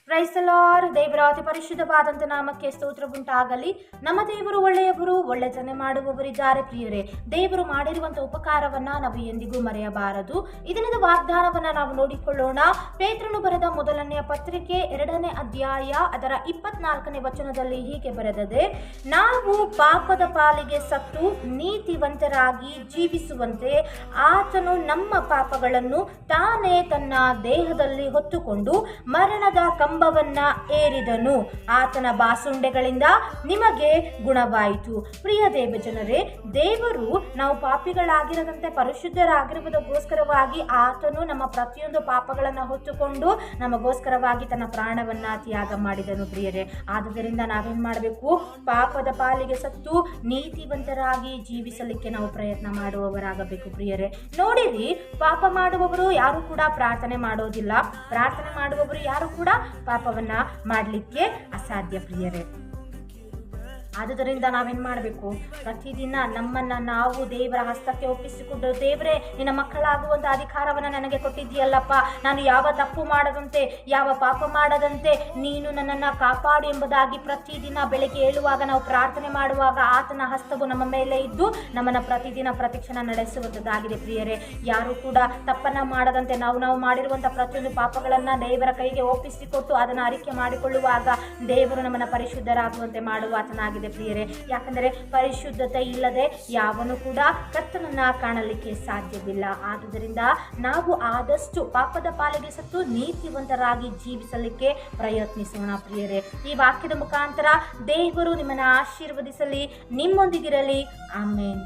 Price the lord. ದೇವರ ಅತಿ ಪರಿಶುದ್ಧವಾದಂಥ ನಾಮಕ್ಕೆ ಸ್ತೋತ್ರ ಉಂಟಾಗಲಿ. ನಮ್ಮ ದೇವರು ಒಳ್ಳೆಯವರು, ಒಳ್ಳೆತನ ಮಾಡುವವರಿದ್ದಾರೆ ಪ್ರಿಯರೇ. ದೇವರು ಮಾಡಿರುವಂಥ ಉಪಕಾರವನ್ನ ನಾವು ಎಂದಿಗೂ ಮರೆಯಬಾರದು. ಇದರಿಂದ ವಾಗ್ದಾನವನ್ನ ನಾವು ನೋಡಿಕೊಳ್ಳೋಣ. ಪೇತ್ರನು ಬರೆದ ಮೊದಲನೆಯ ಪತ್ರಿಕೆ 2ನೇ ಅಧ್ಯಾಯ ಅದರ 24ನೇ ವಚನದಲ್ಲಿ ಹೀಗೆ ಬರೆದಿದೆ: ನಾವು ಪಾಪದ ಪಾಲಿಗೆ ಸತ್ತು ನೀತಿವಂತರಾಗಿ ಜೀವಿಸುವಂತೆ ಆತನು ನಮ್ಮ ಪಾಪಗಳನ್ನು ತಾನೇ ತನ್ನ ದೇಹದಲ್ಲಿ ಹೊತ್ತುಕೊಂಡು ಮರಣದ ಕಂಬವನ್ನ ಏರಿದನು. ಆತನ ಬಾಸುಂಡೆಗಳಿಂದ ನಿಮಗೆ ಗುಣವಾಯಿತು. ಪ್ರಿಯ ದೇವ ಜನರೇ, ದೇವರು ನಾವು ಪಾಪಿಗಳಾಗಿರದಂತೆ ಪರಿಶುದ್ಧರಾಗಿರುವುದಕ್ಕೋಸ್ಕರವಾಗಿ ಆತನು ನಮ್ಮ ಪ್ರತಿಯೊಂದು ಪಾಪಗಳನ್ನು ಹೊತ್ತುಕೊಂಡು ನಮಗೋಸ್ಕರವಾಗಿ ತನ್ನ ಪ್ರಾಣವನ್ನ ತ್ಯಾಗ ಮಾಡಿದನು ಪ್ರಿಯರೇ. ಆದುದರಿಂದ ನಾವೇನ್ ಮಾಡಬೇಕು? ಪಾಪದ ಪಾಲಿಗೆ ಸತ್ತು ನೀತಿವಂತರಾಗಿ ಜೀವಿಸಲಿಕ್ಕೆ ನಾವು ಪ್ರಯತ್ನ ಮಾಡುವವರಾಗಬೇಕು ಪ್ರಿಯರೇ. ನೋಡಿರಿ, ಪಾಪ ಮಾಡುವವರು ಯಾರು ಕೂಡ ಪ್ರಾರ್ಥನೆ ಮಾಡೋದಿಲ್ಲ, ಪ್ರಾರ್ಥನೆ ಮಾಡುವವರು ಯಾರು ಕೂಡ ಪಾಪವನ್ನ ಮಾಡಲಿಕ್ಕೆ ಅಸಾಧ್ಯ ಪ್ರಿಯರೇ. ಆದುದರಿಂದ ನಾವೇನು ಮಾಡಬೇಕು? ಪ್ರತಿದಿನ ನಮ್ಮನ್ನು ನಾವು ದೇವರ ಹಸ್ತಕ್ಕೆ ಒಪ್ಪಿಸಿಕೊಂಡು, ದೇವರೇ, ನಿನ್ನ ಮಕ್ಕಳಾಗುವಂಥ ಅಧಿಕಾರವನ್ನು ನನಗೆ ಕೊಟ್ಟಿದ್ದೀಯಲ್ಲಪ್ಪ, ನಾನು ಯಾವ ತಪ್ಪು ಮಾಡದಂತೆ, ಯಾವ ಪಾಪ ಮಾಡದಂತೆ ನೀನು ನನ್ನನ್ನು ಕಾಪಾಡು ಎಂಬುದಾಗಿ ಪ್ರತಿದಿನ ಬೆಳಗ್ಗೆ ಏಳುವಾಗ ನಾವು ಪ್ರಾರ್ಥನೆ ಮಾಡುವಾಗ ಆತನ ಹಸ್ತವು ನಮ್ಮ ಮೇಲೆ ಇದ್ದು ನಮ್ಮನ್ನು ಪ್ರತಿದಿನ ಪ್ರತಿಕ್ಷಣ ನಡೆಸುವಂಥದ್ದಾಗಿದೆ ಪ್ರಿಯರೇ. ಯಾರು ಕೂಡ ತಪ್ಪನ್ನು ಮಾಡದಂತೆ ನಾವು ಮಾಡಿರುವಂಥ ಪ್ರತಿಯೊಂದು ಪಾಪಗಳನ್ನು ದೇವರ ಕೈಗೆ ಒಪ್ಪಿಸಿಕೊಟ್ಟು ಅದನ್ನು ಅರಿಕೆ ಮಾಡಿಕೊಳ್ಳುವಾಗ ದೇವರು ನಮ್ಮನ್ನು ಪರಿಶುದ್ಧರಾಗುವಂತೆ ಮಾಡುವ ಆತನಾಗಿದೆ ಪ್ರಿಯರೇ. ಯಾಕಂದರೆ ಪರಿಶುದ್ಧತೆ ಇಲ್ಲದೆ ಯಾವನು ಕೂಡ ಕರ್ತನನ್ನ ಕಾಣಲಿಕ್ಕೆ ಸಾಧ್ಯವಿಲ್ಲ. ಆದುದರಿಂದ ನಾವು ಆದಷ್ಟು ಪಾಪದ ಪಾಲಿಗೆ ಸತ್ತು ನೀತಿವಂತರಾಗಿ ಜೀವಿಸಲಿಕ್ಕೆ ಪ್ರಯತ್ನಿಸೋಣ ಪ್ರಿಯರೇ. ಈ ವಾಕ್ಯದ ಮುಖಾಂತರ ದೇವರು ನಿಮ್ಮನ್ನು ಆಶೀರ್ವದಿಸಲಿ, ನಿಮ್ಮೊಂದಿಗಿರಲಿ. ಆಮೇನ್.